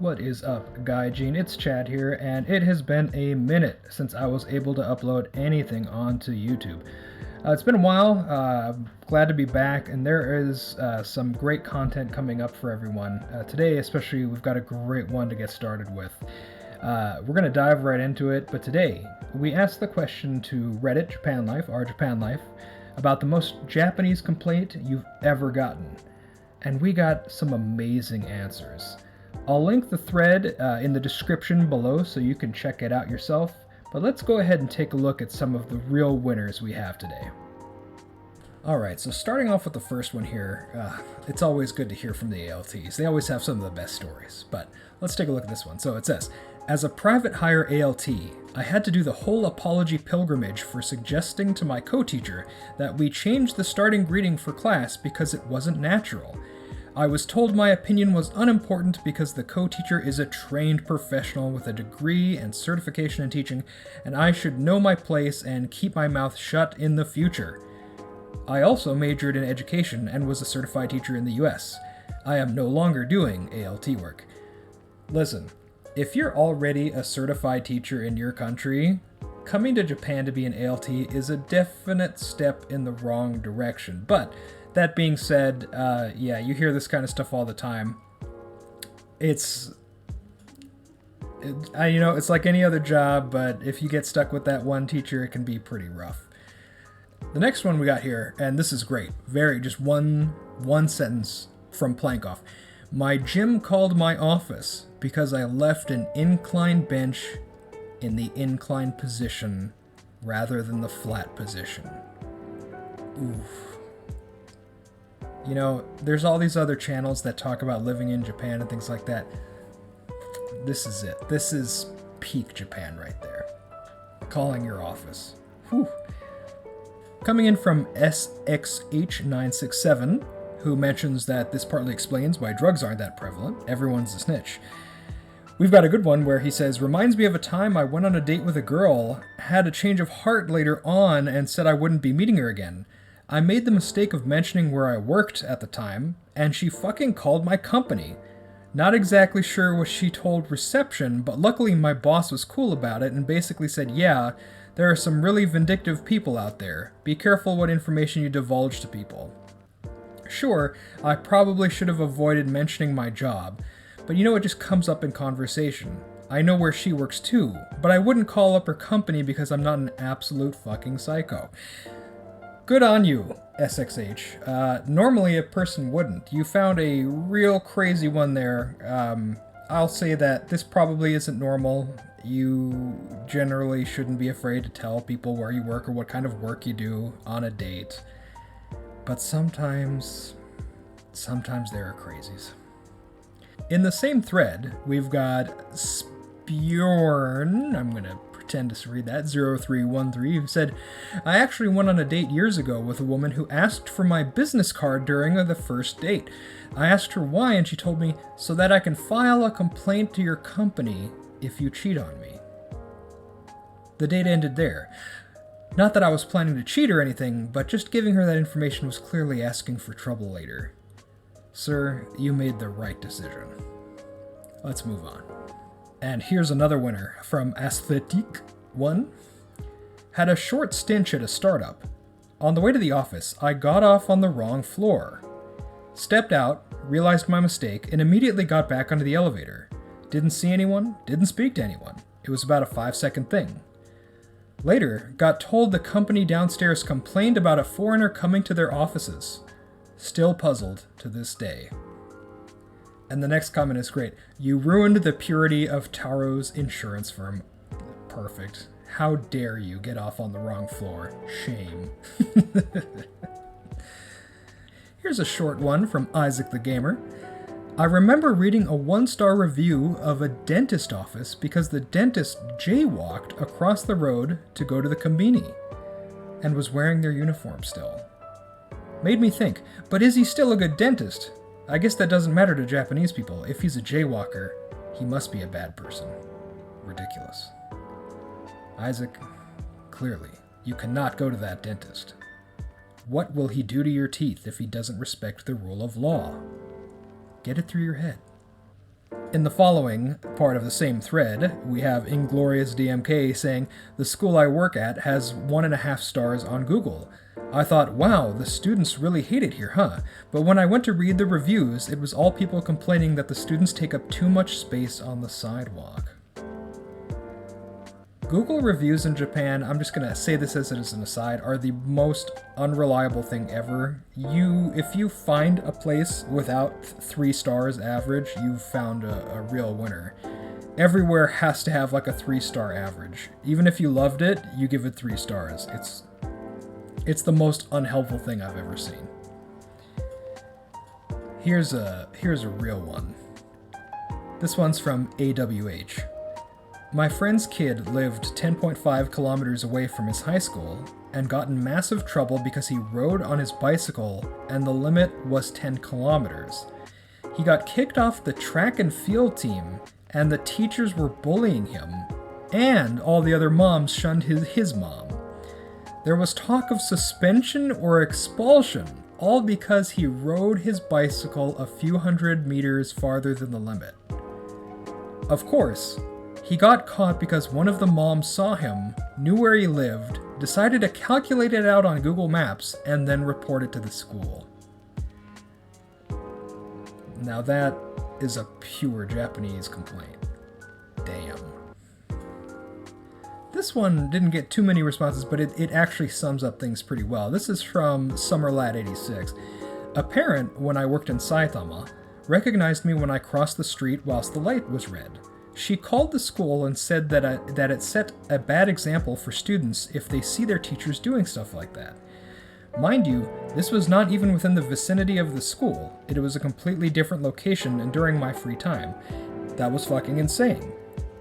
What is up, gaijin? It's Chad here, and it has been a minute since I was able to upload anything onto YouTube. It's been a while. I'm glad to be back, and there is some great content coming up for everyone. Today, especially, we've got a great one to get started with. We're going to dive right into it, but today, we asked the question to Reddit Japan Life, our Japan Life, about the most Japanese complaint you've ever gotten. And we got some amazing answers. I'll link the thread in the description below so you can check it out yourself, but let's go ahead and take a look at some of the real winners we have today. Alright, so starting off with the first one here, it's always good to hear from the ALTs. They always have some of the best stories, but let's take a look at this one. So it says, as a private hire ALT, I had to do the whole apology pilgrimage for suggesting to my co-teacher that we change the starting greeting for class because it wasn't natural. I was told my opinion was unimportant because the co-teacher is a trained professional with a degree and certification in teaching, and I should know my place and keep my mouth shut in the future. I also majored in education and was a certified teacher in the US. I am no longer doing ALT work. Listen, if you're already a certified teacher in your country, coming to Japan to be an ALT is a definite step in the wrong direction. But that being said, yeah, you hear this kind of stuff all the time. It's like any other job, but if you get stuck with that one teacher, it can be pretty rough. The next one we got here, and this is great. Just one sentence from Plankoff. My gym called my office because I left an incline bench in the incline position rather than the flat position. Oof. You know, there's all these other channels that talk about living in Japan and things like that. This is it. This is peak Japan right there. Calling your office. Whew. Coming in from SXH967, who mentions that this partly explains why drugs aren't that prevalent. Everyone's a snitch. We've got a good one where he says, reminds me of a time I went on a date with a girl, had a change of heart later on, and said I wouldn't be meeting her again. I made the mistake of mentioning where I worked at the time, and she fucking called my company. Not exactly sure what she told reception, but luckily my boss was cool about it and basically said, yeah, there are some really vindictive people out there. Be careful what information you divulge to people. Sure, I probably should have avoided mentioning my job, but you know it just comes up in conversation. I know where she works too, but I wouldn't call up her company because I'm not an absolute fucking psycho. Good on you, SXH. Normally a person wouldn't. You found a real crazy one there. I'll say that this probably isn't normal. You generally shouldn't be afraid to tell people where you work or what kind of work you do on a date. But sometimes there are crazies. In the same thread, we've got Spjorn, I'm going to pretend to read that, 0313, who said, I actually went on a date years ago with a woman who asked for my business card during the first date. I asked her why, and she told me, so that I can file a complaint to your company if you cheat on me. The date ended there. Not that I was planning to cheat or anything, but just giving her that information was clearly asking for trouble later. Sir, you made the right decision. Let's move on. And here's another winner from Aesthetic1. Had a short stint at a startup. On the way to the office, I got off on the wrong floor. Stepped out, realized my mistake, and immediately got back onto the elevator. Didn't see anyone, didn't speak to anyone. It was about a 5-second thing. Later, got told the company downstairs complained about a foreigner coming to their offices. Still puzzled to this day. And the next comment is great. You ruined the purity of Taro's insurance firm. Perfect. How dare you get off on the wrong floor. Shame. Here's a short one from Isaac the Gamer. I remember reading a 1-star review of a dentist office because the dentist jaywalked across the road to go to the konbini and was wearing their uniform still. Made me think, but is he still a good dentist? I guess that doesn't matter to Japanese people. If he's a jaywalker, he must be a bad person. Ridiculous. Isaac, clearly, you cannot go to that dentist. What will he do to your teeth if he doesn't respect the rule of law? Get it through your head. In the following part of the same thread, we have Inglorious DMK saying, "The school I work at has 1.5 stars on Google. I thought, wow, the students really hate it here, huh? But when I went to read the reviews, it was all people complaining that the students take up too much space on the sidewalk." Google reviews in Japan, I'm just gonna say this as an aside, are the most unreliable thing ever. If you find a place without 3 stars average, you've found a real winner. Everywhere has to have like a 3-star average. Even if you loved it, you give it 3 stars. It's the most unhelpful thing I've ever seen. Here's a real one. This one's from AWH. My friend's kid lived 10.5 kilometers away from his high school and got in massive trouble because he rode on his bicycle and the limit was 10 kilometers. He got kicked off the track and field team and the teachers were bullying him, and all the other moms shunned his mom. There was talk of suspension or expulsion, all because he rode his bicycle a few hundred meters farther than the limit. Of course, he got caught because one of the moms saw him, knew where he lived, decided to calculate it out on Google Maps, and then report it to the school. Now that is a pure Japanese complaint. Damn. This one didn't get too many responses, but it actually sums up things pretty well. This is from SummerLad86. A parent, when I worked in Saitama, recognized me when I crossed the street whilst the light was red. She called the school and said that it set a bad example for students if they see their teachers doing stuff like that. Mind you, this was not even within the vicinity of the school. It was a completely different location and during my free time. That was fucking insane.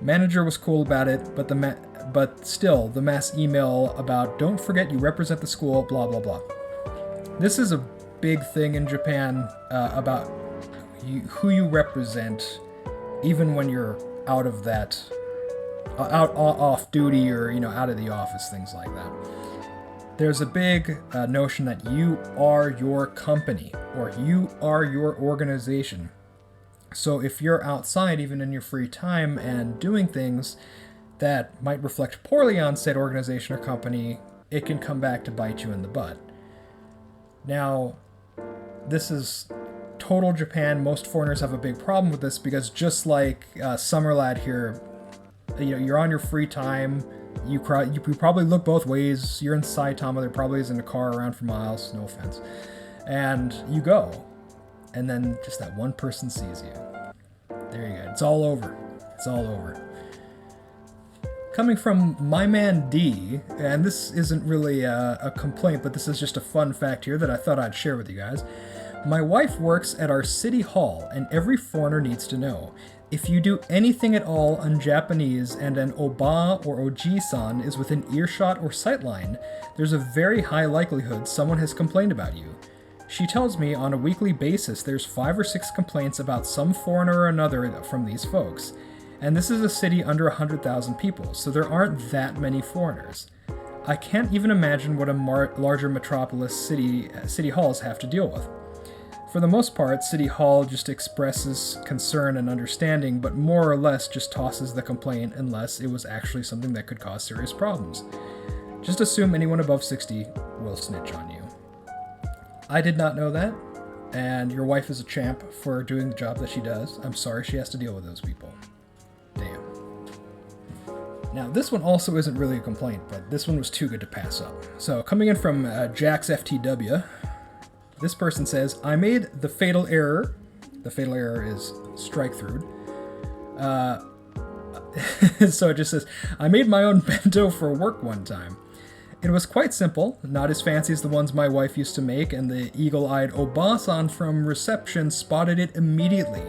Manager was cool about it, but still, the mass email about "don't forget you represent the school," blah blah blah. This is a big thing in Japan about who you represent, even when you're out of that, off duty or out of the office, things like that. There's a big notion that you are your company or you are your organization. So if you're outside, even in your free time, and doing things that might reflect poorly on said organization or company, it can come back to bite you in the butt. Now, this is total Japan. Most foreigners have a big problem with this because just like SummerLad here, you're on your free time. You probably look both ways. You're in Saitama. There probably isn't a car around for miles. No offense. And you go, and then just that one person sees you. There you go. It's all over. It's all over. Coming from my man D, and this isn't really a complaint, but this is just a fun fact here that I thought I'd share with you guys. My wife works at our city hall, and every foreigner needs to know. If you do anything at all on Japanese and an oba or oji-san is within earshot or sightline, there's a very high likelihood someone has complained about you. She tells me on a weekly basis there's 5 or 6 complaints about some foreigner or another from these folks. And this is a city under 100,000 people, so there aren't that many foreigners. I can't even imagine what a larger metropolis city halls have to deal with. For the most part, City Hall just expresses concern and understanding, but more or less just tosses the complaint unless it was actually something that could cause serious problems. Just assume anyone above 60 will snitch on you. I did not know that, and your wife is a champ for doing the job that she does. I'm sorry she has to deal with those people. Damn. Now, this one also isn't really a complaint, but this one was too good to pass up. So, coming in from Jax FTW, this person says, I made the fatal error. The fatal error is strike through. So it just says, I made my own bento for work one time. It was quite simple, not as fancy as the ones my wife used to make, and the eagle-eyed Obasan from reception spotted it immediately.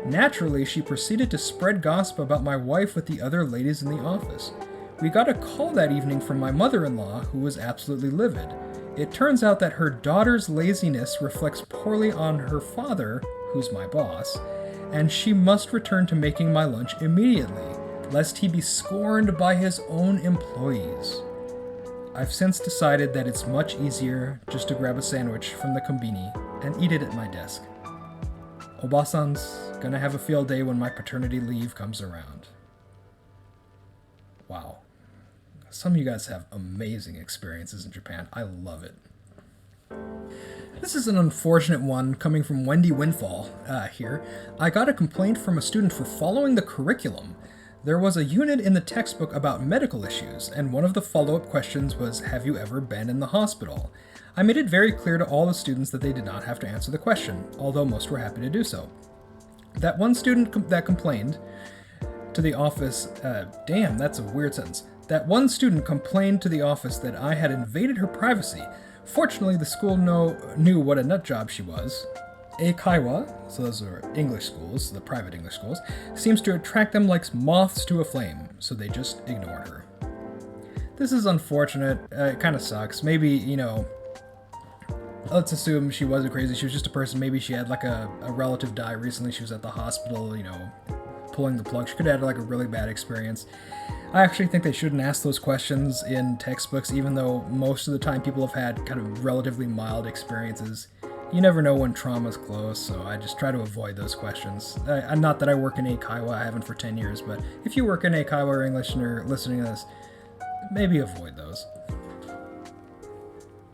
Naturally, she proceeded to spread gossip about my wife with the other ladies in the office. We got a call that evening from my mother-in-law, who was absolutely livid. It turns out that her daughter's laziness reflects poorly on her father, who's my boss, and she must return to making my lunch immediately, lest he be scorned by his own employees. I've since decided that it's much easier just to grab a sandwich from the kombini and eat it at my desk. Obasan's Gonna have a field day when my paternity leave comes around. Wow. Some of you guys have amazing experiences in Japan. I love it. This is an unfortunate one coming from Wendy Winfall here. I got a complaint from a student for following the curriculum. There was a unit in the textbook about medical issues, and one of the follow-up questions was, have you ever been in the hospital? I made it very clear to all the students that they did not have to answer the question, although most were happy to do so. That one student that complained to the office, damn, that's a weird sentence. That one student complained to the office that I had invaded her privacy. Fortunately, the school knew what a nut job she was. Eikaiwa, so those are English schools, the private English schools, seems to attract them like moths to a flame, so they just ignored her. This is unfortunate. It kind of sucks. Maybe, you know, let's assume she wasn't crazy. She was just a person. Maybe she had like a relative die recently. She was at the hospital, you know, pulling the plug. She could have had like a really bad experience. I actually think they shouldn't ask those questions in textbooks, even though most of the time people have had kind of relatively mild experiences. You never know when trauma's close, so I just try to avoid those questions. Not that I work in Eikaiwa, I haven't for 10 years, but if you work in Eikaiwa or English and are listening to this, maybe avoid those.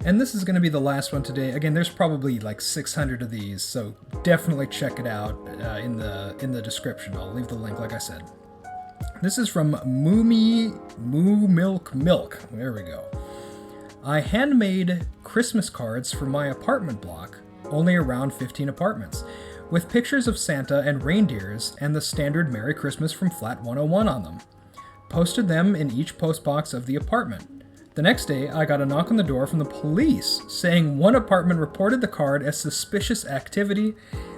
And this is going to be the last one today. Again, there's probably like 600 of these, so definitely check it out in the description. I'll leave the link, like I said. This is from Moo Milk. There we go. I handmade Christmas cards for my apartment block, only around 15 apartments, with pictures of Santa and reindeers and the standard Merry Christmas from Flat 101 on them. Posted them in each postbox of the apartment. The next day, I got a knock on the door from the police saying one apartment reported the card as suspicious activity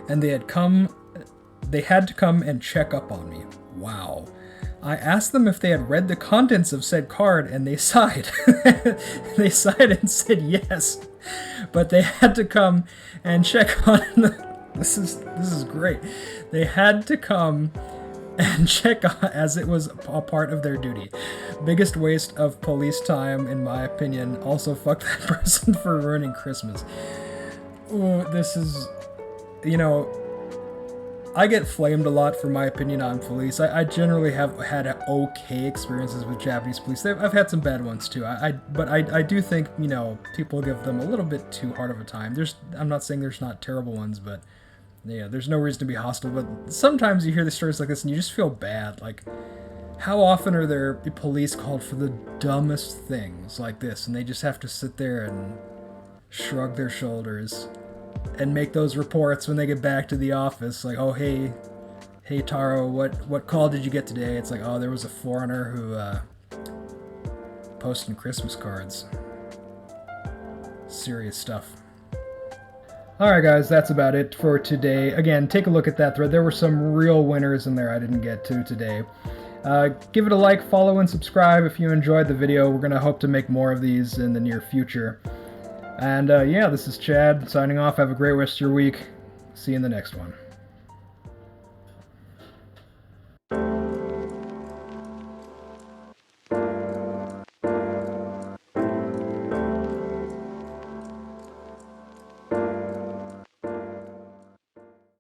and they had to come and check up on me. Wow. I asked them if they had read the contents of said card, and they sighed. They sighed and said yes, but they had to come and check on This is great. They had to come and check on, as it was a part of their duty. Biggest waste of police time, in my opinion. Also, fuck that person for ruining Christmas. Ooh, this is, you know, I get flamed a lot for my opinion on police. I generally have had okay experiences with Japanese police. I've had some bad ones too. But I do think, you know, people give them a little bit too hard of a time. I'm not saying there's not terrible ones, but yeah, there's no reason to be hostile. But sometimes you hear the stories like this and you just feel bad. Like, how often are there police called for the dumbest things like this, and they just have to sit there and shrug their shoulders and make those reports when they get back to the office, like, oh, hey Taro, what call did you get today? It's like, oh, there was a foreigner who posted Christmas cards. Serious stuff. Alright guys, that's about it for today. Again, take a look at that thread. There were some real winners in there I didn't get to today. Give it a like, follow, and subscribe if you enjoyed the video. We're going to hope to make more of these in the near future. And yeah, this is Chad signing off. Have a great rest of your week. See you in the next one.